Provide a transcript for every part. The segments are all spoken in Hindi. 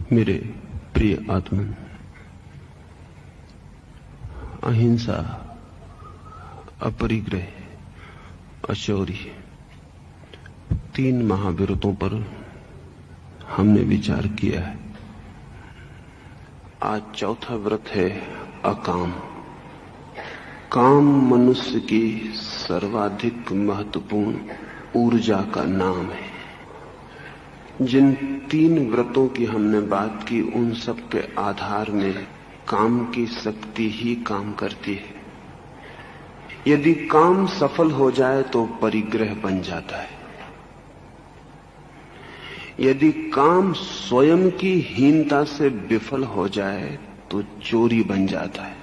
मेरे प्रिय आत्मन, अहिंसा, अपरिग्रह, अचौरी, 3 महाव्रतों पर हमने विचार किया है। आज चौथा व्रत है अकाम। काम मनुष्य की सर्वाधिक महत्वपूर्ण ऊर्जा का नाम है। जिन 3 व्रतों की हमने बात की, उन सब के आधार में काम की शक्ति ही काम करती है। यदि काम सफल हो जाए तो परिग्रह बन जाता है। यदि काम स्वयं की हीनता से विफल हो जाए तो चोरी बन जाता है।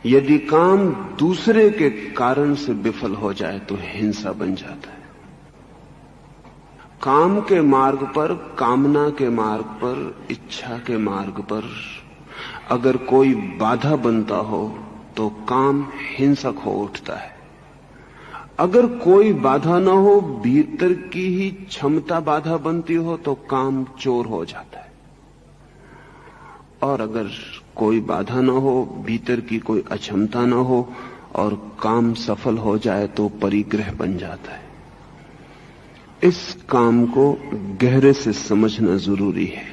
यदि काम दूसरे के कारण से विफल हो जाए तो हिंसा बन जाता है। काम के मार्ग पर, कामना के मार्ग पर, इच्छा के मार्ग पर अगर कोई बाधा बनता हो तो काम हिंसक हो उठता है। अगर कोई बाधा न हो, भीतर की ही क्षमता बाधा बनती हो तो काम चोर हो जाता है। और अगर कोई बाधा न हो, भीतर की कोई अक्षमता न हो और काम सफल हो जाए तो परिग्रह बन जाता है। इस काम को गहरे से समझना जरूरी है।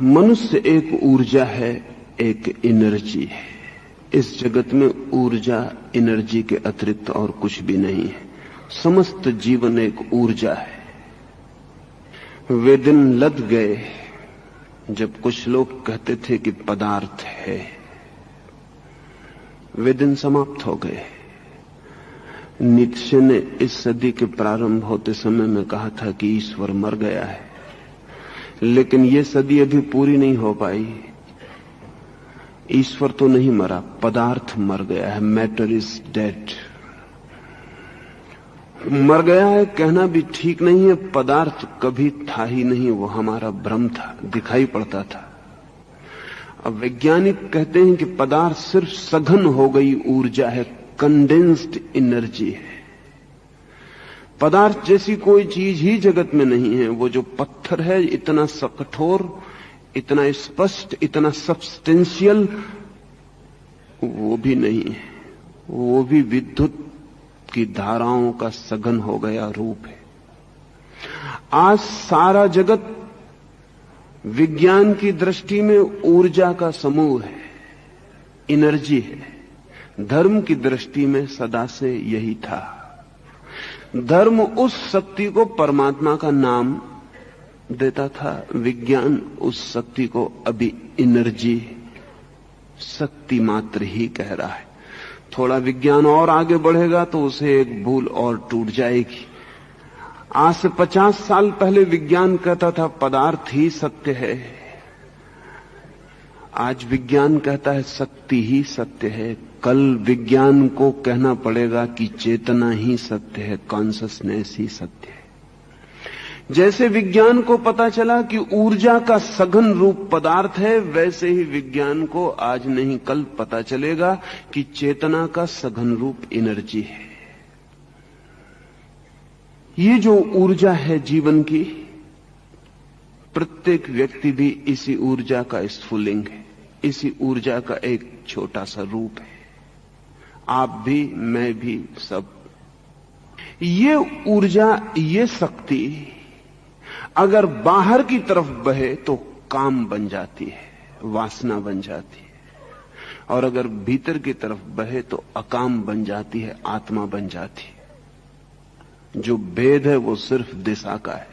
मनुष्य एक ऊर्जा है, एक एनर्जी है। इस जगत में ऊर्जा, एनर्जी के अतिरिक्त और कुछ भी नहीं है। समस्त जीवन एक ऊर्जा है। वे दिन लद गए जब कुछ लोग कहते थे कि पदार्थ है। वे दिन समाप्त हो गए। नीत्शे ने इस सदी के प्रारंभ होते समय में कहा था कि ईश्वर मर गया है, लेकिन यह सदी अभी पूरी नहीं हो पाई। ईश्वर तो नहीं मरा, पदार्थ मर गया है। Matter is dead. मर गया है कहना भी ठीक नहीं है। पदार्थ कभी था ही नहीं, वो हमारा भ्रम था, दिखाई पड़ता था। अब वैज्ञानिक कहते हैं कि पदार्थ सिर्फ सघन हो गई ऊर्जा है, कंडेंस्ड एनर्जी है। पदार्थ जैसी कोई चीज ही जगत में नहीं है। वो जो पत्थर है, इतना कठोर, इतना स्पष्ट, इतना सब्सटेंशियल, वो भी नहीं है। वो भी विद्युत की धाराओं का सघन हो गया रूप है। आज सारा जगत विज्ञान की दृष्टि में ऊर्जा का समूह है, एनर्जी है। धर्म की दृष्टि में सदा से यही था। धर्म उस शक्ति को परमात्मा का नाम देता था। विज्ञान उस शक्ति को अभी एनर्जी, शक्ति मात्र ही कह रहा है। थोड़ा विज्ञान और आगे बढ़ेगा तो उसे एक भूल और टूट जाएगी। आज से 50 साल पहले विज्ञान कहता था पदार्थ ही सत्य है। आज विज्ञान कहता है शक्ति ही सत्य है। कल विज्ञान को कहना पड़ेगा कि चेतना ही सत्य है, कॉन्शसनेस ही सत्य है। जैसे विज्ञान को पता चला कि ऊर्जा का सघन रूप पदार्थ है, वैसे ही विज्ञान को आज नहीं कल पता चलेगा कि चेतना का सघन रूप एनर्जी है। ये जो ऊर्जा है जीवन की, प्रत्येक व्यक्ति भी इसी ऊर्जा का स्फुलिंग है, इसी ऊर्जा का एक छोटा सा रूप है। आप भी, मैं भी, सब। ये ऊर्जा, ये शक्ति अगर बाहर की तरफ बहे तो काम बन जाती है, वासना बन जाती है। और अगर भीतर की तरफ बहे तो अकाम बन जाती है, आत्मा बन जाती है। जो भेद है वो सिर्फ दिशा का है।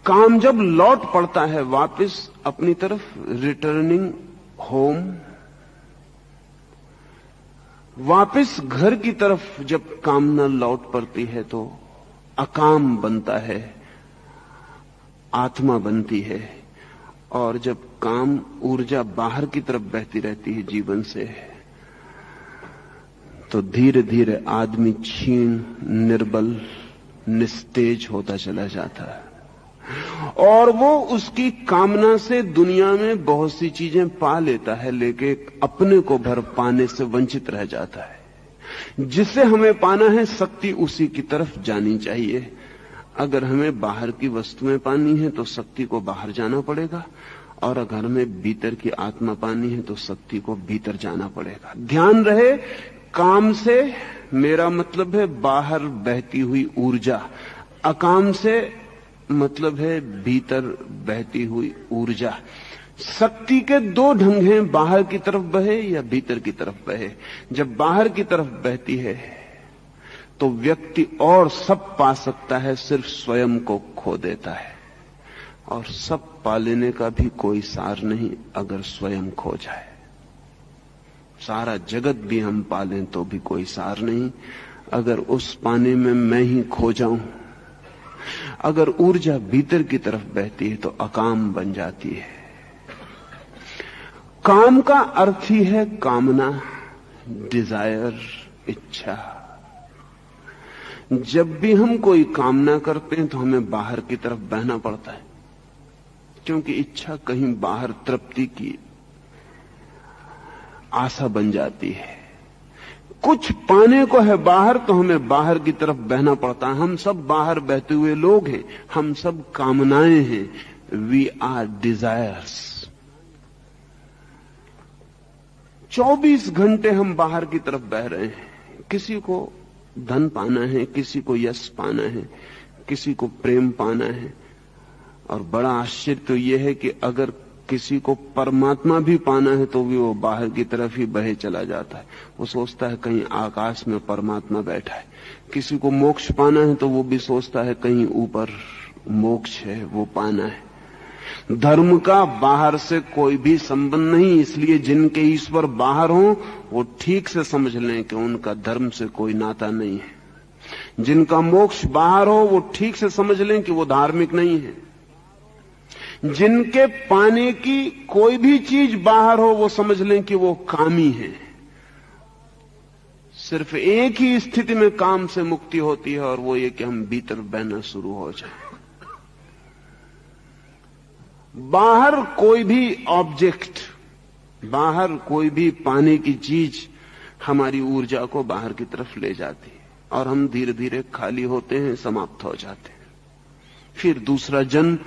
काम जब लौट पड़ता है वापस अपनी तरफ, रिटर्निंग होम, वापस घर की तरफ जब कामना लौट पड़ती है तो अकाम बनता है, आत्मा बनती है। और जब काम ऊर्जा बाहर की तरफ बहती रहती है जीवन से, तो धीरे धीरे आदमी क्षीण, निर्बल, निस्तेज होता चला जाता है। और वो उसकी कामना से दुनिया में बहुत सी चीजें पा लेता है, लेकिन अपने को भर पाने से वंचित रह जाता है। जिसे हमें पाना है, शक्ति उसी की तरफ जानी चाहिए। अगर हमें बाहर की वस्तुएं पानी है तो शक्ति को बाहर जाना पड़ेगा, और अगर हमें भीतर की आत्मा पानी है तो शक्ति को भीतर जाना पड़ेगा। ध्यान रहे, काम से मेरा मतलब है बाहर बहती हुई ऊर्जा, अकाम से मतलब है भीतर बहती हुई ऊर्जा। शक्ति के दो ढंग हैं, बाहर की तरफ बहे या भीतर की तरफ बहे। जब बाहर की तरफ बहती है तो व्यक्ति और सब पा सकता है, सिर्फ स्वयं को खो देता है। और सब पा लेने का भी कोई सार नहीं अगर स्वयं खो जाए। सारा जगत भी हम पा लें तो भी कोई सार नहीं अगर उस पाने में मैं ही खो जाऊं। अगर ऊर्जा भीतर की तरफ बहती है तो अकाम बन जाती है। काम का अर्थ ही है कामना, डिजायर, इच्छा। जब भी हम कोई कामना करते हैं तो हमें बाहर की तरफ बहना पड़ता है, क्योंकि इच्छा कहीं बाहर तृप्ति की आशा बन जाती है। कुछ पाने को है बाहर तो हमें बाहर की तरफ बहना पड़ता है। हम सब बाहर बहते हुए लोग हैं, हम सब कामनाएं हैं। We are desires. 24 घंटे हम बाहर की तरफ बह रहे हैं। किसी को धन पाना है, किसी को यश पाना है, किसी को प्रेम पाना है। और बड़ा आश्चर्य तो यह है कि अगर किसी को परमात्मा भी पाना है तो भी वो बाहर की तरफ ही बहे चला जाता है। वो सोचता है कहीं आकाश में परमात्मा बैठा है। किसी को मोक्ष पाना है तो वो भी सोचता है कहीं ऊपर मोक्ष है, वो पाना है। धर्म का बाहर से कोई भी संबंध नहीं, इसलिए जिनके ईश्वर बाहर हों वो ठीक से समझ लें कि उनका धर्म से कोई नाता नहीं है। जिनका मोक्ष बाहर हो वो ठीक से समझ लें कि वो धार्मिक नहीं है। जिनके पाने की कोई भी चीज बाहर हो वो समझ लें कि वो कामी है। सिर्फ एक ही स्थिति में काम से मुक्ति होती है, और वो ये कि हम भीतर बहना शुरू हो जाए। बाहर कोई भी ऑब्जेक्ट, बाहर कोई भी पाने की चीज हमारी ऊर्जा को बाहर की तरफ ले जाती है, और हम धीरे धीरे खाली होते हैं, समाप्त हो जाते हैं। फिर दूसरा जन्म,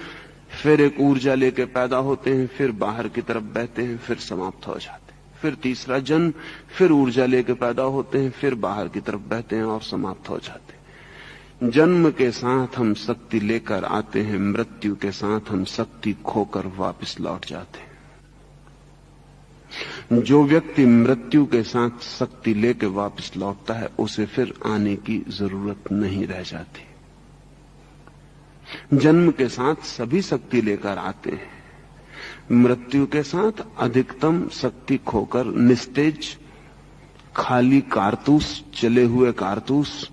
फिर एक ऊर्जा लेके पैदा होते हैं, फिर बाहर की तरफ बहते हैं, फिर समाप्त हो जाते हैं। फिर तीसरा जन्म, फिर ऊर्जा लेके पैदा होते हैं, फिर बाहर की तरफ बहते हैं और समाप्त हो जाते हैं। जन्म के साथ हम शक्ति लेकर आते हैं, मृत्यु के साथ हम शक्ति खोकर वापस लौट जाते हैं। जो व्यक्ति मृत्यु के साथ शक्ति लेकर वापस लौटता है उसे फिर आने की जरूरत नहीं रह जाती। जन्म के साथ सभी शक्ति लेकर आते हैं, मृत्यु के साथ अधिकतम शक्ति खोकर निस्तेज, खाली कारतूस, चले हुए कारतूस,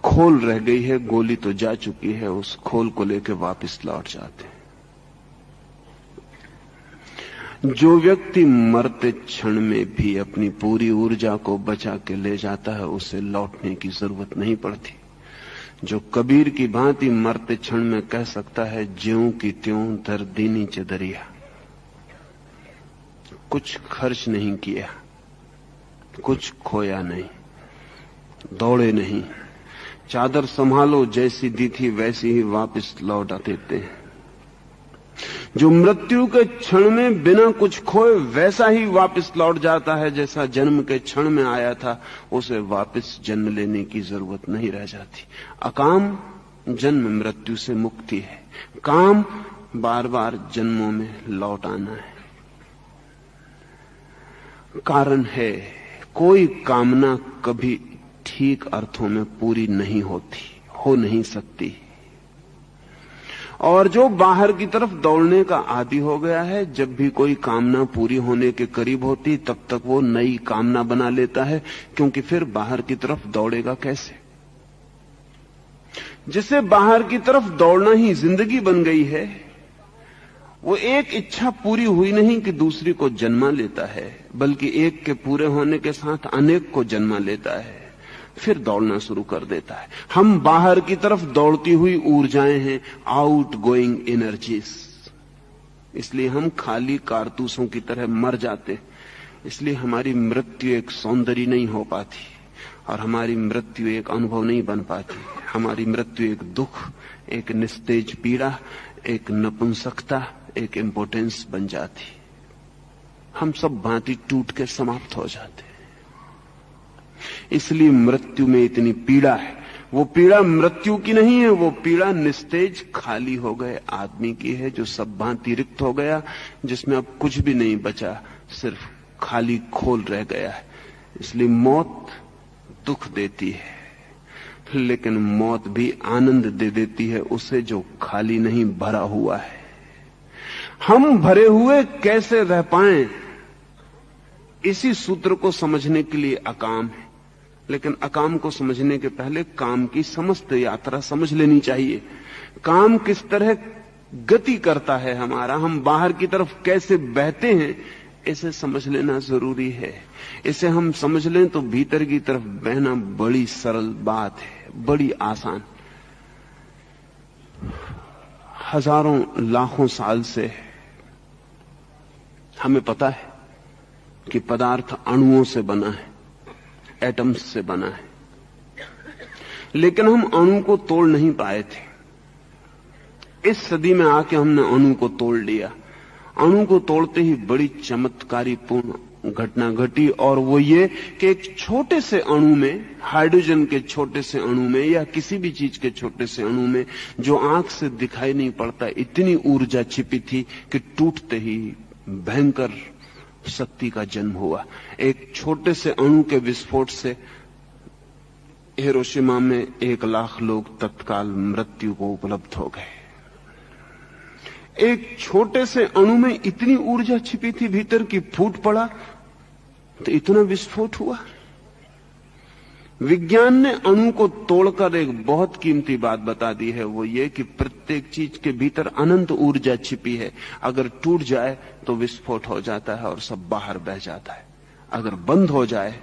खोल रह गई है, गोली तो जा चुकी है, उस खोल को लेकर वापस लौट जाते हैं। जो व्यक्ति मरते क्षण में भी अपनी पूरी ऊर्जा को बचा के ले जाता है उसे लौटने की जरूरत नहीं पड़ती। जो कबीर की भांति मरते क्षण में कह सकता है, ज्यों की त्यों धर दीनी चदरिया, कुछ खर्च नहीं किया, कुछ खोया नहीं, दौड़े नहीं, चादर संभालो, जैसी दी थी वैसी ही वापस लौटा देते हैं। जो मृत्यु के क्षण में बिना कुछ खोए वैसा ही वापस लौट जाता है जैसा जन्म के क्षण में आया था, उसे वापस जन्म लेने की जरूरत नहीं रह जाती। अकाम जन्म मृत्यु से मुक्ति है, काम बार बार जन्मों में लौट आना है। कारण है, कोई कामना कभी ठीक अर्थों में पूरी नहीं होती, हो नहीं सकती। और जो बाहर की तरफ दौड़ने का आदी हो गया है, जब भी कोई कामना पूरी होने के करीब होती तब तक वो नई कामना बना लेता है, क्योंकि फिर बाहर की तरफ दौड़ेगा कैसे। जिसे बाहर की तरफ दौड़ना ही जिंदगी बन गई है, वो एक इच्छा पूरी हुई नहीं कि दूसरी को जन्मा लेता है, बल्कि एक के पूरे होने के साथ अनेक को जन्मा लेता है, फिर दौड़ना शुरू कर देता है। हम बाहर की तरफ दौड़ती हुई ऊर्जाएं हैं, आउट गोइंग एनर्जीज। इसलिए हम खाली कारतूसों की तरह मर जाते हैं। इसलिए हमारी मृत्यु एक सौंदर्य नहीं हो पाती। और हमारी मृत्यु एक अनुभव नहीं बन पाती। हमारी मृत्यु एक दुख, एक निस्तेज पीड़ा, एक नपुंसकता, एक इम्पोर्टेंस बन जाती। हम सब भांति टूट के समाप्त हो जाते। इसलिए मृत्यु में इतनी पीड़ा है। वो पीड़ा मृत्यु की नहीं है, वो पीड़ा निस्तेज खाली हो गए आदमी की है, जो सब भांति रिक्त हो गया, जिसमें अब कुछ भी नहीं बचा, सिर्फ खाली खोल रह गया है। इसलिए मौत दुख देती है, लेकिन मौत भी आनंद दे देती है उसे जो खाली नहीं भरा हुआ है। हम भरे हुए कैसे रह पाएं, इसी सूत्र को समझने के लिए अकाम है। लेकिन अकाम को समझने के पहले काम की समस्त यात्रा समझ लेनी चाहिए। काम किस तरह गति करता है हमारा, हम बाहर की तरफ कैसे बहते हैं, इसे समझ लेना जरूरी है। इसे हम समझ लें तो भीतर की तरफ बहना बड़ी सरल बात है, बड़ी आसान। हजारों लाखों साल से हमें पता है कि पदार्थ अणुओं से बना है, एटम्स से बना है, लेकिन हम अणु को तोड़ नहीं पाए थे। इस सदी में आके हमने अणु को तोड़ लिया। अणु को तोड़ते ही बड़ी चमत्कारीपूर्ण घटना घटी, और वो ये कि एक छोटे से अणु में, हाइड्रोजन के छोटे से अणु में या किसी भी चीज के छोटे से अणु में, जो आंख से दिखाई नहीं पड़ता, इतनी ऊर्जा छिपी थी कि टूटते ही भयंकर शक्ति का जन्म हुआ। एक छोटे से अणु के विस्फोट से हिरोशिमा में 1 लाख लोग तत्काल मृत्यु को उपलब्ध हो गए। एक छोटे से अणु में इतनी ऊर्जा छिपी थी भीतर की, फूट पड़ा तो इतना विस्फोट हुआ। विज्ञान ने अणु को तोड़कर एक बहुत कीमती बात बता दी है, वो ये कि प्रत्येक चीज के भीतर अनंत ऊर्जा छिपी है। अगर टूट जाए तो विस्फोट हो जाता है और सब बाहर बह जाता है, अगर बंद हो जाए।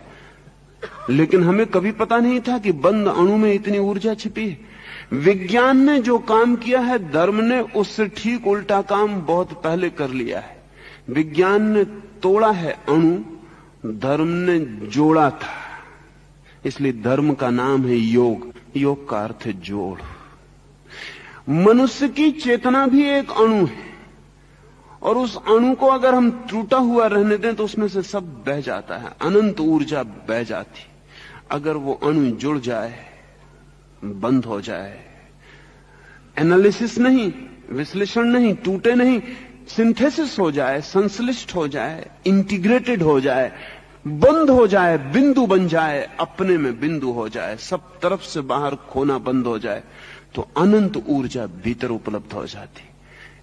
लेकिन हमें कभी पता नहीं था कि बंद अणु में इतनी ऊर्जा छिपी है। विज्ञान ने जो काम किया है, धर्म ने उससे ठीक उल्टा काम बहुत पहले कर लिया है। विज्ञान ने तोड़ा है अणु, धर्म ने जोड़ा था। इसलिए धर्म का नाम है योग। योग का अर्थ है जोड़। मनुष्य की चेतना भी एक अणु है, और उस अणु को अगर हम टूटा हुआ रहने दें तो उसमें से सब बह जाता है, अनंत ऊर्जा बह जाती। अगर वो अणु जुड़ जाए, बंद हो जाए, एनालिसिस नहीं, विश्लेषण नहीं, टूटे नहीं, सिंथेसिस हो जाए, संश्लिष्ट हो जाए, इंटीग्रेटेड हो जाए, बंद हो जाए, बिंदु बन जाए, अपने में बिंदु हो जाए, सब तरफ से बाहर खोना बंद हो जाए, तो अनंत ऊर्जा भीतर उपलब्ध हो जाती।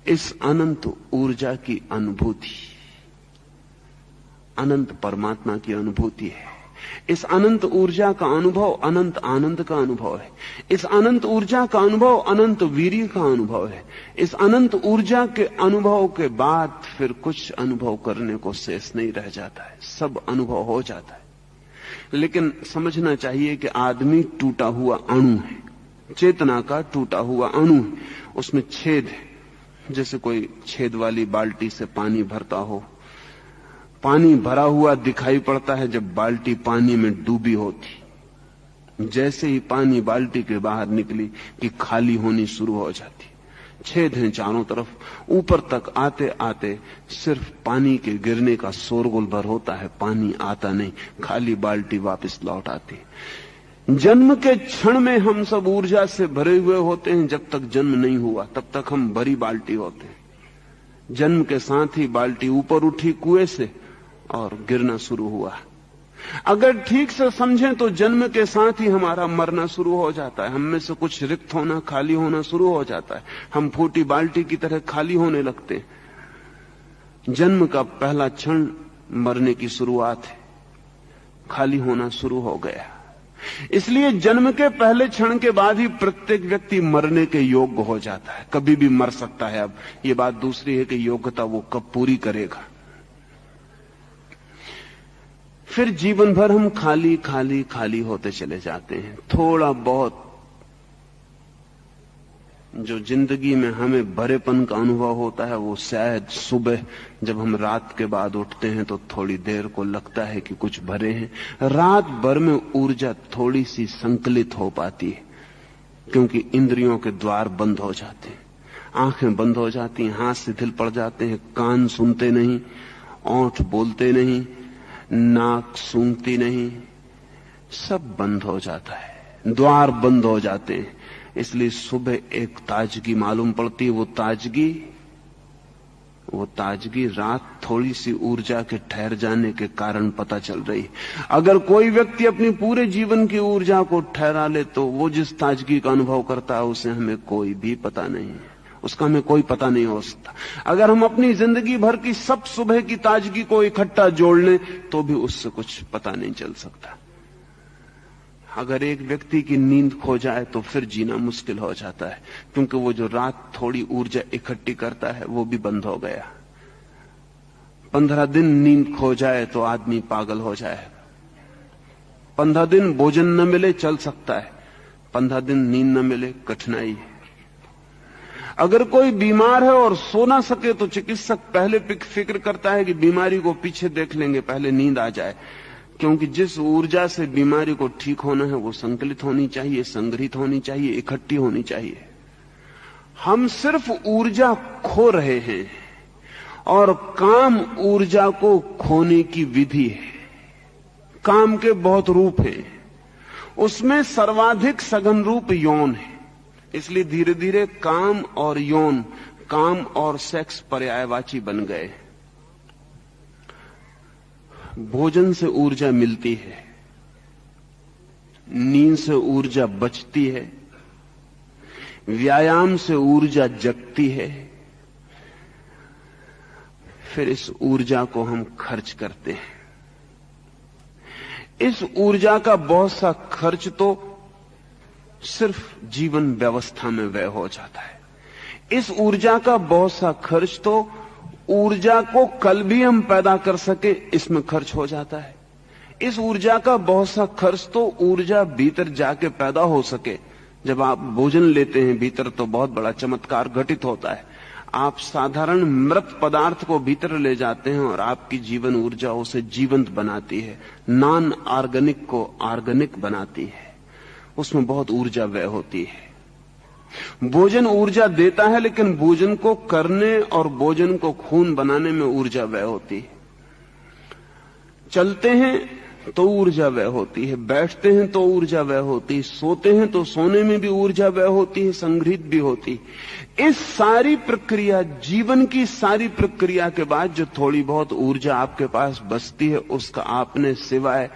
इस अनंत ऊर्जा की अनुभूति अनंत परमात्मा की अनुभूति है। इस अनंत ऊर्जा का अनुभव अनंत आनंद का अनुभव है। इस अनंत ऊर्जा का अनुभव अनंत वीर्य का अनुभव है। इस अनंत ऊर्जा के अनुभव के बाद फिर कुछ अनुभव करने को शेष नहीं रह जाता है, सब अनुभव हो जाता है। लेकिन समझना चाहिए कि आदमी टूटा हुआ अणु है, चेतना का टूटा हुआ अणु है। उसमें छेद है, जैसे कोई छेद वाली बाल्टी से पानी भरता हो। पानी भरा हुआ दिखाई पड़ता है जब बाल्टी पानी में डूबी होती। जैसे ही पानी बाल्टी के बाहर निकली कि खाली होनी शुरू हो जाती। छेद हैं चारों तरफ, ऊपर तक आते आते सिर्फ पानी के गिरने का शोरगुल भर होता है, पानी आता नहीं, खाली बाल्टी वापस लौट आती। जन्म के क्षण में हम सब ऊर्जा से भरे हुए होते हैं। जब तक जन्म नहीं हुआ तब तक हम भरी बाल्टी होते हैं। जन्म के साथ ही बाल्टी ऊपर उठी कुएं से और गिरना शुरू हुआ। अगर ठीक से समझें तो जन्म के साथ ही हमारा मरना शुरू हो जाता है। हम में से कुछ रिक्त होना, खाली होना शुरू हो जाता है। हम फूटी बाल्टी की तरह खाली होने लगते हैं। जन्म का पहला क्षण मरने की शुरुआत है, खाली होना शुरू हो गया। इसलिए जन्म के पहले क्षण के बाद ही प्रत्येक व्यक्ति मरने के योग्य हो जाता है। कभी भी मर सकता है। अब ये बात दूसरी है कि योग्यता वो कब पूरी करेगा। फिर जीवन भर हम खाली खाली खाली होते चले जाते हैं। थोड़ा बहुत जो जिंदगी में हमें भरेपन का अनुभव होता है वो शायद सुबह जब हम रात के बाद उठते हैं तो थोड़ी देर को लगता है कि कुछ भरे हैं। रात भर में ऊर्जा थोड़ी सी संकलित हो पाती है क्योंकि इंद्रियों के द्वार बंद हो जाते हैं, आंखें बंद हो जाती हैं, हाथ शिथिल पड़ जाते हैं, कान सुनते नहीं, ओंठ बोलते नहीं, नाक सूंघती नहीं, सब बंद हो जाता है, द्वार बंद हो जाते हैं। इसलिए सुबह एक ताजगी मालूम पड़ती है। वो ताजगी रात थोड़ी सी ऊर्जा के ठहर जाने के कारण पता चल रही है। अगर कोई व्यक्ति अपनी पूरे जीवन की ऊर्जा को ठहरा ले तो वो जिस ताजगी का अनुभव करता है उसे हमें कोई भी पता नहीं है, उसका हमें कोई पता नहीं हो सकता। अगर हम अपनी जिंदगी भर की सब सुबह की ताजगी को इकट्ठा जोड़ लें तो भी उससे कुछ पता नहीं चल सकता। अगर एक व्यक्ति की नींद खो जाए तो फिर जीना मुश्किल हो जाता है, क्योंकि वो जो रात थोड़ी ऊर्जा इकट्ठी करता है वो भी बंद हो गया। 15 दिन नींद खो जाए तो आदमी पागल हो जाएगा। 15 दिन भोजन न मिले चल सकता है, 15 दिन नींद न मिले कठिनाई है। अगर कोई बीमार है और सो ना सके तो चिकित्सक पहले फिक्र करता है कि बीमारी को पीछे देख लेंगे, पहले नींद आ जाए, क्योंकि जिस ऊर्जा से बीमारी को ठीक होना है वो संकलित होनी चाहिए, संग्रहित होनी चाहिए, इकट्ठी होनी चाहिए। हम सिर्फ ऊर्जा खो रहे हैं और काम ऊर्जा को खोने की विधि है। काम के बहुत रूप हैं, उसमें सर्वाधिक सघन रूप यौन है। इसलिए धीरे धीरे काम और यौन, काम और सेक्स पर्यायवाची बन गए। भोजन से ऊर्जा मिलती है, नींद से ऊर्जा बचती है, व्यायाम से ऊर्जा जगती है, फिर इस ऊर्जा को हम खर्च करते हैं। इस ऊर्जा का बहुत सा खर्च तो सिर्फ जीवन व्यवस्था में व्यय हो जाता है। इस ऊर्जा का बहुत सा खर्च तो ऊर्जा को कल भी हम पैदा कर सके इसमें खर्च हो जाता है। इस ऊर्जा का बहुत सा खर्च तो ऊर्जा भीतर जाके पैदा हो सके। जब आप भोजन लेते हैं भीतर तो बहुत बड़ा चमत्कार घटित होता है। आप साधारण मृत पदार्थ को भीतर ले जाते हैं और आपकी जीवन ऊर्जा उसे जीवंत बनाती है, नॉन ऑर्गेनिक को ऑर्गेनिक बनाती है। उसमें बहुत ऊर्जा व्यय होती है। भोजन ऊर्जा देता है, लेकिन भोजन को करने और भोजन को खून बनाने में ऊर्जा व्यय होती है। चलते हैं तो ऊर्जा व्यय होती है, बैठते हैं तो ऊर्जा व्यय होती है, सोते हैं तो सोने में भी ऊर्जा व्यय होती है, संग्रहित भी होती है। इस सारी प्रक्रिया, जीवन की सारी प्रक्रिया के बाद जो थोड़ी बहुत ऊर्जा आपके पास बचती है, उसका आपने सिवाय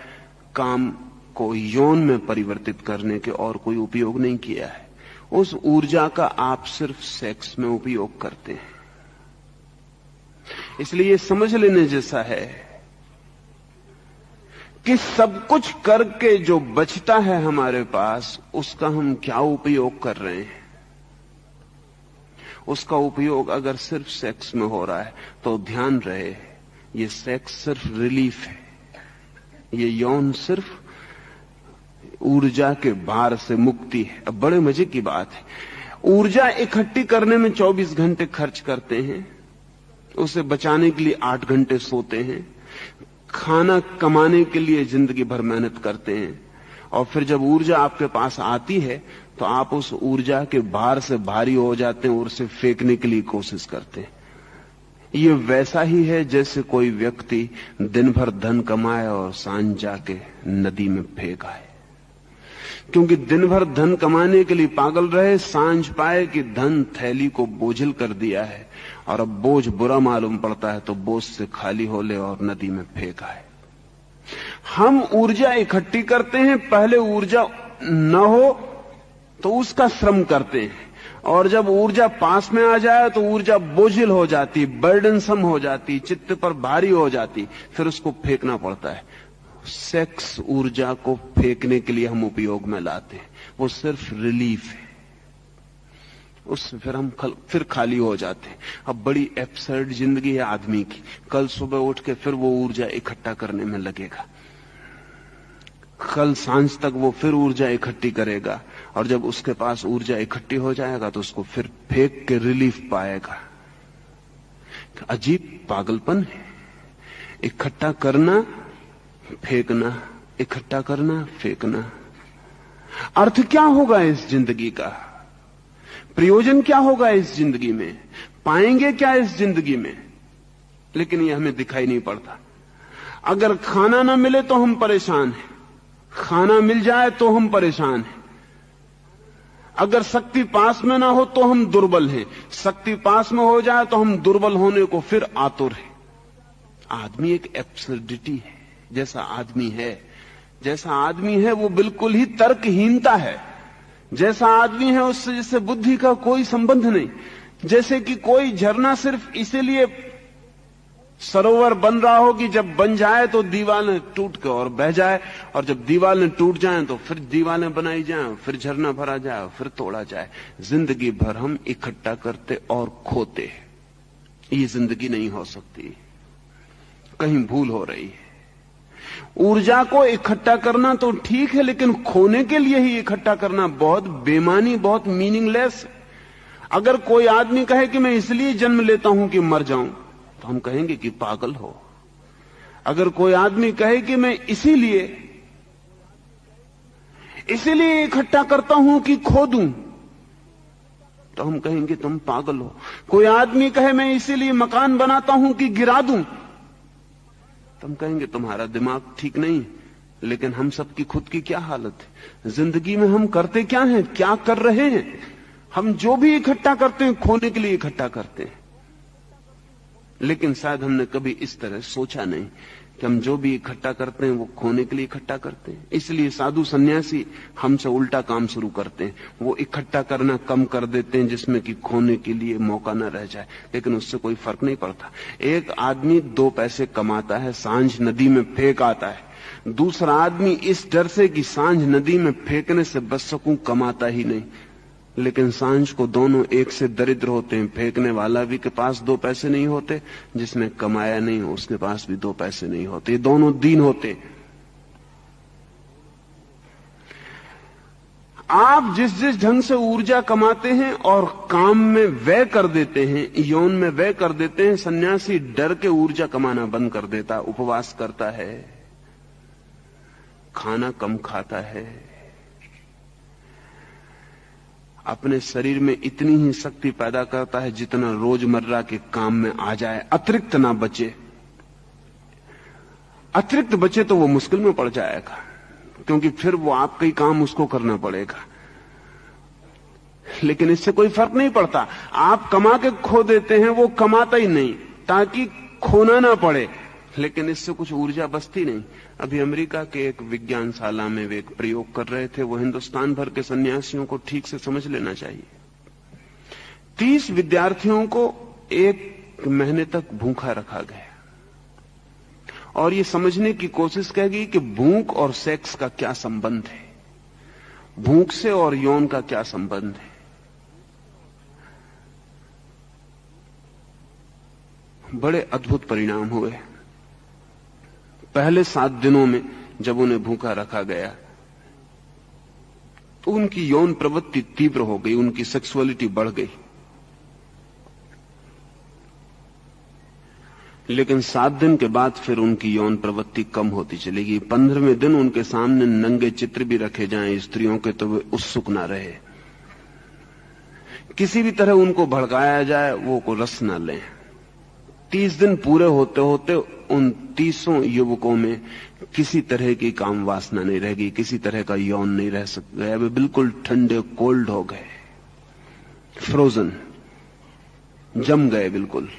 काम को यौन में परिवर्तित करने के और कोई उपयोग नहीं किया है। उस ऊर्जा का आप सिर्फ सेक्स में उपयोग करते हैं। इसलिए ये समझ लेने जैसा है कि सब कुछ करके जो बचता है हमारे पास, उसका हम क्या उपयोग कर रहे हैं। उसका उपयोग अगर सिर्फ सेक्स में हो रहा है तो ध्यान रहे, ये सेक्स सिर्फ रिलीफ है, ये यौन सिर्फ ऊर्जा के भार से मुक्ति है। अब बड़े मजे की बात है, ऊर्जा इकट्ठी करने में 24 घंटे खर्च करते हैं, उसे बचाने के लिए 8 घंटे सोते हैं, खाना कमाने के लिए जिंदगी भर मेहनत करते हैं, और फिर जब ऊर्जा आपके पास आती है तो आप उस ऊर्जा के भार से भारी हो जाते हैं और उसे फेंकने के लिए कोशिश करते हैं। ये वैसा ही है जैसे कोई व्यक्ति दिन भर धन कमाए और सांझ जाके नदी में फेंक आए। क्योंकि दिन भर धन कमाने के लिए पागल रहे, सांझ पाए कि धन थैली को बोझिल कर दिया है और अब बोझ बुरा मालूम पड़ता है, तो बोझ से खाली हो ले और नदी में फेंक आए। हम ऊर्जा इकट्ठी करते हैं, पहले ऊर्जा न हो तो उसका श्रम करते हैं, और जब ऊर्जा पास में आ जाए तो ऊर्जा बोझिल हो जाती, बर्डनसम हो जाती, चित्त पर भारी हो जाती, फिर उसको फेंकना पड़ता है। सेक्स ऊर्जा को फेंकने के लिए हम उपयोग में लाते हैं, वो सिर्फ रिलीफ है, उससे फिर हम फिर खाली हो जाते हैं। अब बड़ी एब्सर्ड जिंदगी है आदमी की, कल सुबह उठ के फिर वो ऊर्जा इकट्ठा करने में लगेगा। कल सांझ तक वो फिर ऊर्जा इकट्ठी करेगा, और जब उसके पास ऊर्जा इकट्ठी हो जाएगा तो उसको फिर फेंक के रिलीफ पाएगा। अजीब पागलपन है, इकट्ठा करना फेंकना, इकट्ठा करना फेंकना। अर्थ क्या होगा इस जिंदगी का? प्रयोजन क्या होगा इस जिंदगी में? पाएंगे क्या इस जिंदगी में? लेकिन ये हमें दिखाई नहीं पड़ता। अगर खाना ना मिले तो हम परेशान हैं, खाना मिल जाए तो हम परेशान हैं। अगर शक्ति पास में ना हो तो हम दुर्बल हैं, शक्ति पास में हो जाए तो हम दुर्बल होने को फिर आतुर हैं। आदमी एक एब्सर्डिटी है। जैसा आदमी है वो बिल्कुल ही तर्कहीनता है। जैसा आदमी है उससे जैसे बुद्धि का कोई संबंध नहीं। जैसे कि कोई झरना सिर्फ इसीलिए सरोवर बन रहा हो कि जब बन जाए तो दीवारें टूट के और बह जाए, और जब दीवारें टूट जाएं तो फिर दीवारें बनाई जाएं, फिर झरना भरा जाए, फिर तोड़ा जाए। जिंदगी भर हम इकट्ठा करते और खोते। ये जिंदगी नहीं हो सकती, कहीं भूल हो रही है। ऊर्जा को इकट्ठा करना तो ठीक है, लेकिन खोने के लिए ही इकट्ठा करना बहुत बेमानी, बहुत मीनिंगलेस है। अगर कोई आदमी कहे कि मैं इसलिए जन्म लेता हूं कि मर जाऊं, तो हम कहेंगे कि पागल हो। अगर कोई आदमी कहे कि मैं इसीलिए इकट्ठा करता हूं कि खो दूं, तो हम कहेंगे तुम पागल हो। कोई आदमी कहे मैं इसीलिए मकान बनाता हूं कि गिरा दूं, तो हम कहेंगे तुम्हारा दिमाग ठीक नहीं। लेकिन हम सबकी खुद की क्या हालत है? जिंदगी में हम करते क्या हैं, क्या कर रहे हैं? हम जो भी इकट्ठा करते हैं खोने के लिए इकट्ठा करते हैं। लेकिन शायद हमने कभी इस तरह सोचा नहीं कि हम जो भी इकट्ठा करते हैं वो खोने के लिए इकट्ठा करते हैं। इसलिए साधु सन्यासी हमसे उल्टा काम शुरू करते हैं। वो इकट्ठा करना कम कर देते हैं जिसमें कि खोने के लिए मौका न रह जाए, लेकिन उससे कोई फर्क नहीं पड़ता। एक आदमी 2 पैसे कमाता है, सांझ नदी में फेंक आता है। दूसरा आदमी इस डर से कि सांझ नदी में फेंकने से बच सकूं कमाता ही नहीं। लेकिन सांझ को दोनों एक से दरिद्र होते हैं। फेंकने वाला भी के पास 2 पैसे नहीं होते, जिसने कमाया नहीं हो उसके पास भी 2 पैसे नहीं होते। ये दोनों दीन होते। आप जिस जिस ढंग से ऊर्जा कमाते हैं और काम में व्यय कर देते हैं, यौन में व्यय कर देते हैं, सन्यासी डर के ऊर्जा कमाना बंद कर देता, उपवास करता है, खाना कम खाता है, अपने शरीर में इतनी ही शक्ति पैदा करता है जितना रोजमर्रा के काम में आ जाए, अतिरिक्त ना बचे। अतिरिक्त बचे तो वो मुश्किल में पड़ जाएगा, क्योंकि फिर वो आपका ही काम उसको करना पड़ेगा। लेकिन इससे कोई फर्क नहीं पड़ता। आप कमा के खो देते हैं, वो कमाता ही नहीं ताकि खोना ना पड़े, लेकिन इससे कुछ ऊर्जा बचती नहीं। अभी अमेरिका के एक विज्ञानशाला में वे एक प्रयोग कर रहे थे, वो हिंदुस्तान भर के सन्यासियों को ठीक से समझ लेना चाहिए। 30 विद्यार्थियों को 1 महीने तक भूखा रखा गया और ये समझने की कोशिश की गई कि भूख और सेक्स का क्या संबंध है, भूख से और यौन का क्या संबंध है। बड़े अद्भुत परिणाम हुए। पहले 7 दिनों में जब उन्हें भूखा रखा गया तो उनकी यौन प्रवृत्ति तीव्र हो गई, उनकी सेक्सुअलिटी बढ़ गई। लेकिन 7 दिन के बाद फिर उनकी यौन प्रवृत्ति कम होती चली गई। 15वें दिन उनके सामने नंगे चित्र भी रखे जाएं स्त्रियों के तो वे उत्सुक ना रहे। किसी भी तरह उनको भड़काया जाए वो को रस ना लें। 30 दिन पूरे होते होते उन 30 युवकों में किसी तरह की काम वासना नहीं रह गई, किसी तरह का यौन नहीं रह सकता। वे बिल्कुल ठंडे कोल्ड हो गए, फ्रोजन, जम गए बिल्कुल।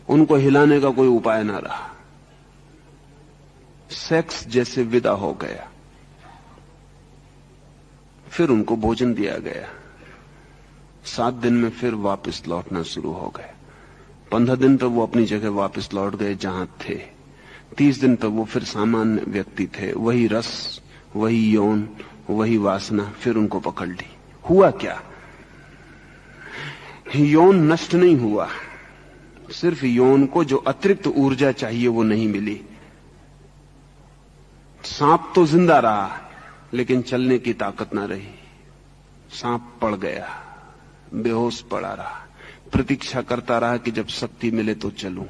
उनको हिलाने का कोई उपाय ना रहा, सेक्स जैसे विदा हो गया। फिर उनको भोजन दिया गया। 7 दिन में फिर वापस लौटना शुरू हो गए। 15 दिन तक वो अपनी जगह वापस लौट गए जहां थे। 30 दिन तक वो फिर सामान्य व्यक्ति थे, वही रस, वही यौन, वही वासना फिर उनको पकड़ ली। हुआ क्या? यौन नष्ट नहीं हुआ, सिर्फ यौन को जो अतिरिक्त ऊर्जा चाहिए वो नहीं मिली। सांप तो जिंदा रहा, लेकिन चलने की ताकत ना रही। सांप पड़ गया, बेहोश पड़ा रहा, प्रतीक्षा करता रहा कि जब शक्ति मिले तो चलूं।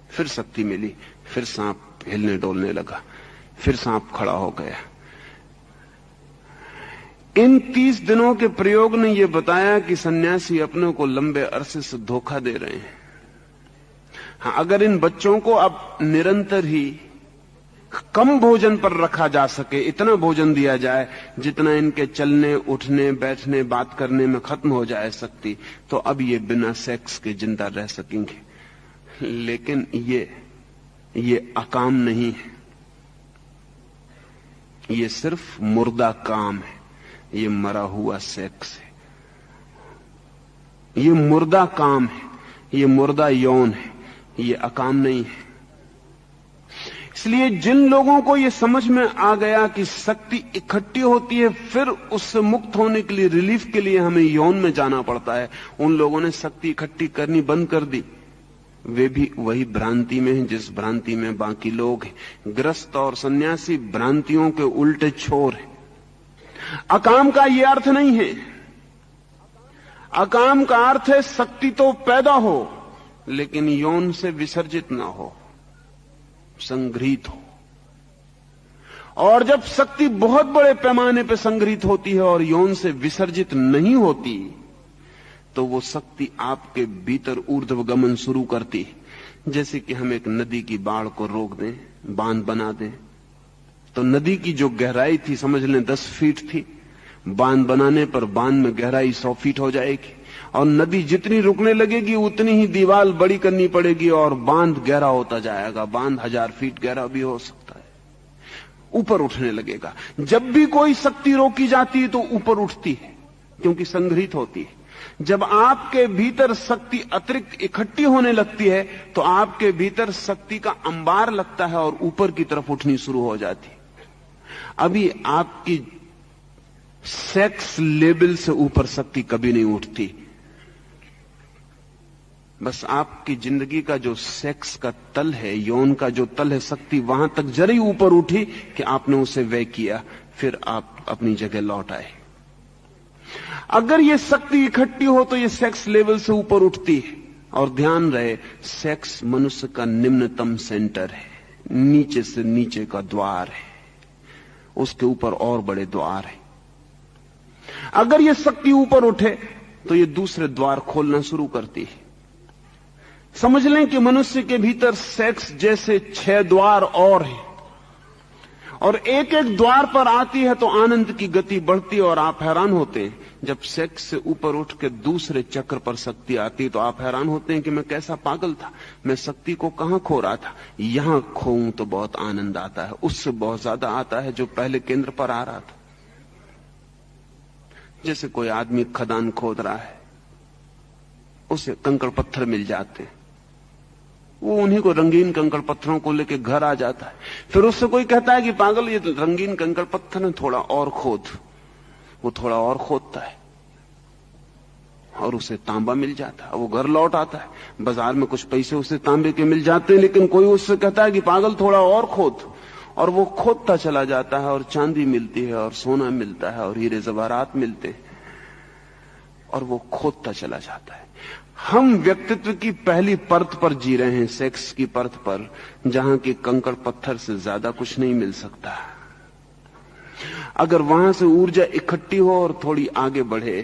फिर शक्ति मिली, फिर सांप हिलने डोलने लगा, फिर सांप खड़ा हो गया। इन 30 दिनों के प्रयोग ने यह बताया कि सन्यासी अपने को लंबे अरसे से धोखा दे रहे हैं। हाँ, अगर इन बच्चों को अब निरंतर ही कम भोजन पर रखा जा सके, इतना भोजन दिया जाए जितना इनके चलने, उठने, बैठने, बात करने में खत्म हो जाए शक्ति, तो अब ये बिना सेक्स के जिंदा रह सकेंगे। लेकिन ये अकाम नहीं है, ये सिर्फ मुर्दा काम है, ये मरा हुआ सेक्स है, ये मुर्दा काम है, ये मुर्दा यौन है, ये अकाम नहीं है। इसलिए जिन लोगों को यह समझ में आ गया कि शक्ति इकट्ठी होती है, फिर उससे मुक्त होने के लिए, रिलीफ के लिए हमें यौन में जाना पड़ता है, उन लोगों ने शक्ति इकट्ठी करनी बंद कर दी। वे भी वही भ्रांति में हैं जिस भ्रांति में बाकी लोग हैं। गृहस्थ और सन्यासी भ्रांतियों के उल्टे छोर हैं। अकाम का यह अर्थ नहीं है। अकाम का अर्थ है शक्ति तो पैदा हो, लेकिन यौन से विसर्जित ना हो, संग्रहित हो। और जब शक्ति बहुत बड़े पैमाने पर संग्रहित होती है और यौन से विसर्जित नहीं होती, तो वो शक्ति आपके भीतर ऊर्ध्वगमन शुरू करती है। जैसे कि हम एक नदी की बाढ़ को रोक दें, बांध बना दें, तो नदी की जो गहराई थी, समझ लें 10 फीट थी, बांध बनाने पर बांध में गहराई 100 फीट हो जाएगी। और नदी जितनी रुकने लगेगी उतनी ही दीवार बड़ी करनी पड़ेगी और बांध गहरा होता जाएगा। बांध 1000 फीट गहरा भी हो सकता है, ऊपर उठने लगेगा। जब भी कोई शक्ति रोकी जाती है तो ऊपर उठती है, क्योंकि संग्रहित होती है। जब आपके भीतर शक्ति अतिरिक्त इकट्ठी होने लगती है तो आपके भीतर शक्ति का अंबार लगता है और ऊपर की तरफ उठनी शुरू हो जाती है। अभी आपकी सेक्स लेवल से ऊपर शक्ति कभी नहीं उठती। बस आपकी जिंदगी का जो सेक्स का तल है, यौन का जो तल है, शक्ति वहां तक जरी ऊपर उठी कि आपने उसे व्यय किया, फिर आप अपनी जगह लौट आए। अगर ये शक्ति इकट्ठी हो तो ये सेक्स लेवल से ऊपर उठती है। और ध्यान रहे, सेक्स मनुष्य का निम्नतम सेंटर है, नीचे से नीचे का द्वार है, उसके ऊपर और बड़े द्वार है। अगर ये शक्ति ऊपर उठे तो ये दूसरे द्वार खोलना शुरू करती है। समझ लें कि मनुष्य के भीतर सेक्स जैसे 6 द्वार और हैं, और एक एक द्वार पर आती है तो आनंद की गति बढ़ती है और आप हैरान होते हैं। जब सेक्स से ऊपर उठ के दूसरे चक्र पर शक्ति आती है तो आप हैरान होते हैं कि मैं कैसा पागल था, मैं शक्ति को कहां खो रहा था। यहां खोऊं तो बहुत आनंद आता है, उससे बहुत ज्यादा आता है जो पहले केंद्र पर आ रहा था। जैसे कोई आदमी खदान खोद रहा है, उसे कंकड़ पत्थर मिल जाते हैं, वो उन्हीं को रंगीन कंकड़ पत्थरों को लेकर घर आ जाता है। फिर उससे कोई कहता है कि पागल, ये रंगीन कंकड़ पत्थर है, थोड़ा और खोद। वो थोड़ा और खोदता है और उसे तांबा मिल जाता है। वो घर लौट आता है, बाजार में कुछ पैसे उसे तांबे के मिल जाते हैं, लेकिन कोई उससे कहता है कि पागल थोड़ा और खोद, और वो खोदता चला जाता है और चांदी मिलती है और सोना मिलता है और हीरे जवाहरात मिलते हैं, और वो खोदता चला जाता है। हम व्यक्तित्व की पहली परत पर जी रहे हैं, सेक्स की परत पर, जहां की कंकड़ पत्थर से ज्यादा कुछ नहीं मिल सकता। अगर वहां से ऊर्जा इकट्ठी हो और थोड़ी आगे बढ़े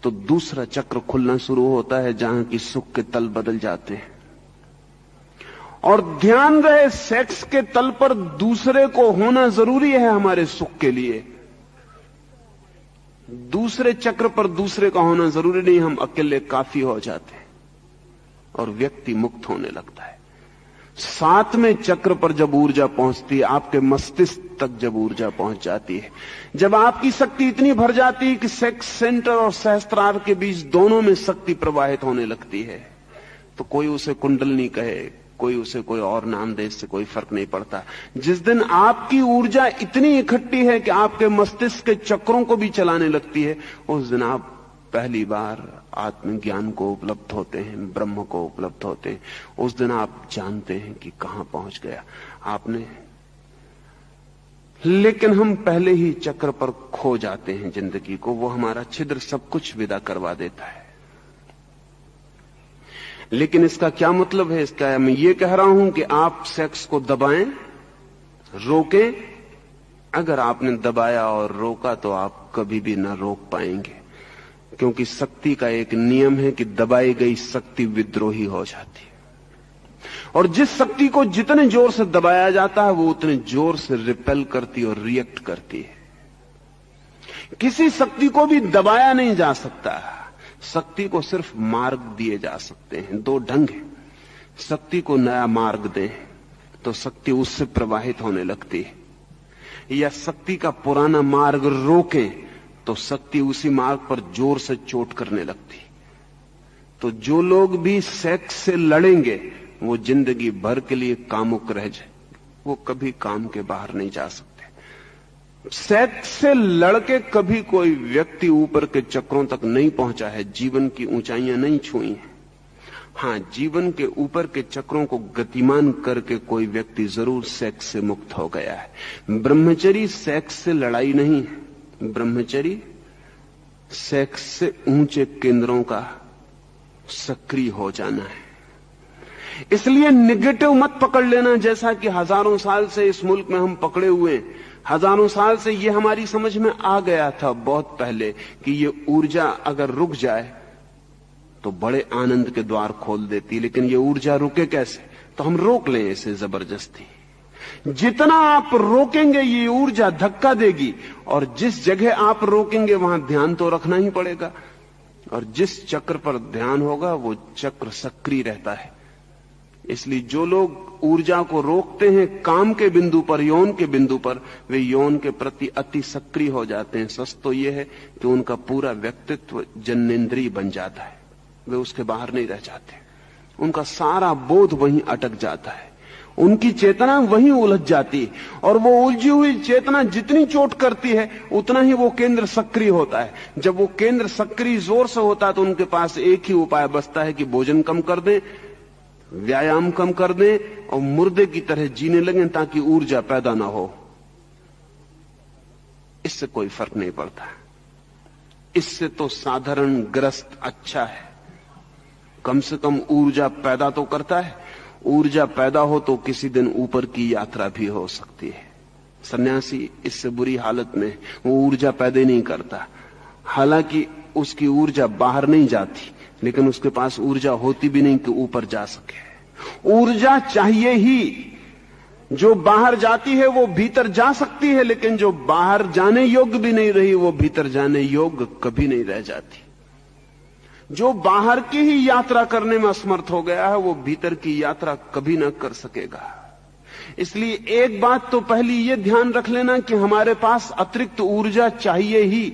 तो दूसरा चक्र खुलना शुरू होता है, जहां की सुख के तल बदल जाते हैं। और ध्यान रहे, सेक्स के तल पर दूसरे को होना जरूरी है हमारे सुख के लिए। दूसरे चक्र पर दूसरे का होना जरूरी नहीं, हम अकेले काफी हो जाते हैं और व्यक्ति मुक्त होने लगता है। 7वें चक्र पर जब ऊर्जा पहुंचती है, आपके मस्तिष्क तक जब ऊर्जा पहुंच जाती है, जब आपकी शक्ति इतनी भर जाती है कि सेक्स सेंटर और सहस्त्रार के बीच दोनों में शक्ति प्रवाहित होने लगती है, तो कोई उसे कुंडलनी कहे, कोई उसे कोई और नाम दे, इससे कोई फर्क नहीं पड़ता। जिस दिन आपकी ऊर्जा इतनी इकट्ठी है कि आपके मस्तिष्क के चक्रों को भी चलाने लगती है, उस दिन आप पहली बार आत्मज्ञान को उपलब्ध होते हैं, ब्रह्म को उपलब्ध होते हैं। उस दिन आप जानते हैं कि कहां पहुंच गया। आपने लेकिन हम पहले ही चक्र पर खो जाते हैं जिंदगी को। वो हमारा छिद्र सब कुछ विदा करवा देता है। लेकिन इसका क्या मतलब है? इसका मैं ये कह रहा हूं कि आप सेक्स को दबाएं, रोकें। अगर आपने दबाया और रोका तो आप कभी भी ना रोक पाएंगे, क्योंकि शक्ति का एक नियम है कि दबाई गई शक्ति विद्रोही हो जाती है। और जिस शक्ति को जितने जोर से दबाया जाता है वो उतने जोर से रिपेल करती और रिएक्ट करती है। किसी शक्ति को भी दबाया नहीं जा सकता। शक्ति को सिर्फ मार्ग दिए जा सकते हैं। दो ढंग है। शक्ति को नया मार्ग दें तो शक्ति उससे प्रवाहित होने लगती है, या शक्ति का पुराना मार्ग रोकें तो शक्ति उसी मार्ग पर जोर से चोट करने लगती है। तो जो लोग भी सेक्स से लड़ेंगे वो जिंदगी भर के लिए कामुक रह जाए, वो कभी काम के बाहर नहीं जा सकते। सेक्स से लड़के कभी कोई व्यक्ति ऊपर के चक्रों तक नहीं पहुंचा है, जीवन की ऊंचाइयां नहीं छुई हैं। हां, जीवन के ऊपर के चक्रों को गतिमान करके कोई व्यक्ति जरूर सेक्स से मुक्त हो गया है। ब्रह्मचर्य सेक्स से लड़ाई नहीं है। ब्रह्मचर्य सेक्स से ऊंचे केंद्रों का सक्रिय हो जाना है। इसलिए निगेटिव मत पकड़ लेना, जैसा कि हजारों साल से इस मुल्क में हम पकड़े हुए हैं। हजारों साल से ये हमारी समझ में आ गया था बहुत पहले कि ये ऊर्जा अगर रुक जाए तो बड़े आनंद के द्वार खोल देती, लेकिन ये ऊर्जा रुके कैसे? तो हम रोक लें इसे जबरदस्ती। जितना आप रोकेंगे ये ऊर्जा धक्का देगी, और जिस जगह आप रोकेंगे वहां ध्यान तो रखना ही पड़ेगा, और जिस चक्र पर ध्यान होगा वो चक्र सक्रिय रहता है। इसलिए जो लोग ऊर्जा को रोकते हैं काम के बिंदु पर, यौन के बिंदु पर, वे यौन के प्रति अति सक्रिय हो जाते हैं। सच तो यह है कि उनका पूरा व्यक्तित्व जन्नेन्द्रिय बन जाता है, वे उसके बाहर नहीं रह जाते। उनका सारा बोध वहीं अटक जाता है, उनकी चेतना वहीं उलझ जाती है, और वो उलझी हुई चेतना जितनी चोट करती है उतना ही वो केंद्र सक्रिय होता है। जब वो केंद्र सक्रिय जोर से होता है तो उनके पास एक ही उपाय बचता है कि भोजन कम कर दें, व्यायाम कम कर दें और मुर्दे की तरह जीने लगें ताकि ऊर्जा पैदा ना हो। इससे कोई फर्क नहीं पड़ता। इससे तो साधारण ग्रस्त अच्छा है, कम से कम ऊर्जा पैदा तो करता है। ऊर्जा पैदा हो तो किसी दिन ऊपर की यात्रा भी हो सकती है। सन्यासी इससे बुरी हालत में वो ऊर्जा पैदा नहीं करता। हालांकि उसकी ऊर्जा बाहर नहीं जाती, लेकिन उसके पास ऊर्जा होती भी नहीं कि ऊपर जा सके। ऊर्जा चाहिए ही। जो बाहर जाती है वो भीतर जा सकती है, लेकिन जो बाहर जाने योग्य भी नहीं रही वो भीतर जाने योग्य कभी नहीं रह जाती। जो बाहर की ही यात्रा करने में असमर्थ हो गया है वो भीतर की यात्रा कभी ना कर सकेगा। इसलिए एक बात तो पहली ये ध्यान रख लेना कि हमारे पास अतिरिक्त ऊर्जा चाहिए ही।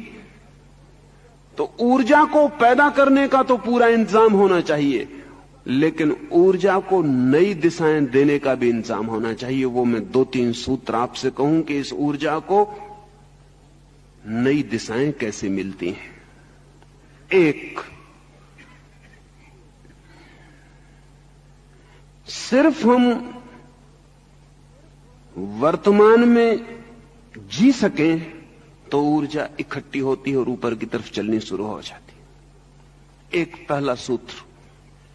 तो ऊर्जा को पैदा करने का तो पूरा इंतजाम होना चाहिए, लेकिन ऊर्जा को नई दिशाएं देने का भी इंतजाम होना चाहिए। वो मैं 2-3 सूत्र आपसे कहूं कि इस ऊर्जा को नई दिशाएं कैसे मिलती हैं। एक, सिर्फ हम वर्तमान में जी सकें तो ऊर्जा इकट्ठी होती है और ऊपर की तरफ चलनी शुरू हो जाती है। एक पहला सूत्र,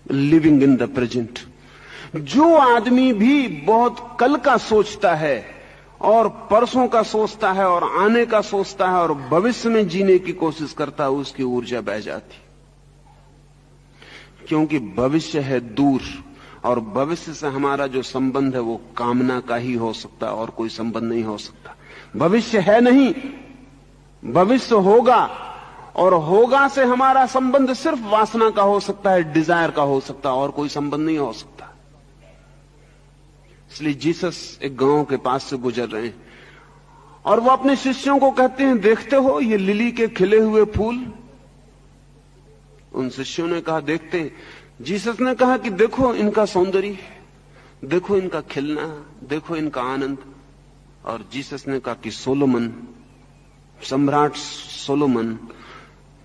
लिविंग इन द प्रेजेंट। जो आदमी भी बहुत कल का सोचता है और परसों का सोचता है और आने का सोचता है और भविष्य में जीने की कोशिश करता है, उसकी ऊर्जा बह जाती, क्योंकि भविष्य है दूर, और भविष्य से हमारा जो संबंध है वो कामना का ही हो सकता है और कोई संबंध नहीं हो सकता। भविष्य है नहीं, भविष्य होगा, और होगा से हमारा संबंध सिर्फ वासना का हो सकता है, डिजायर का हो सकता है, और कोई संबंध नहीं हो सकता। इसलिए जीसस एक गांव के पास से गुजर रहे हैं और वो अपने शिष्यों को कहते हैं, देखते हो ये लिली के खिले हुए फूल? उन शिष्यों ने कहा देखते हैं। जीसस ने कहा कि देखो इनका सौंदर्य, देखो इनका खिलना, देखो इनका आनंद। और जीसस ने कहा कि सोलोमन, सम्राट सोलोमन,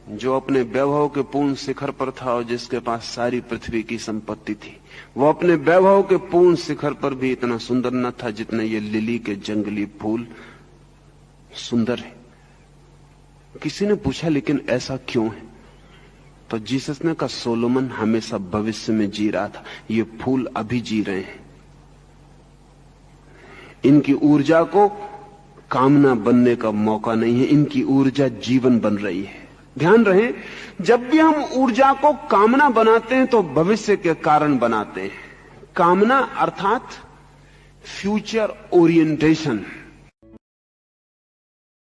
जो अपने वैभव के पूर्ण शिखर पर था और जिसके पास सारी पृथ्वी की संपत्ति थी, वो अपने वैभव के पूर्ण शिखर पर भी इतना सुंदर न था जितने ये लिली के जंगली फूल सुंदर है। किसी ने पूछा लेकिन ऐसा क्यों है? तो जीसस ने कहा सोलोमन हमेशा भविष्य में जी रहा था, ये फूल अभी जी रहे हैं। इनकी ऊर्जा को कामना बनने का मौका नहीं है, इनकी ऊर्जा जीवन बन रही है। ध्यान रहे, जब भी हम ऊर्जा को कामना बनाते हैं तो भविष्य के कारण बनाते हैं। कामना अर्थात फ्यूचर ओरिएंटेशन।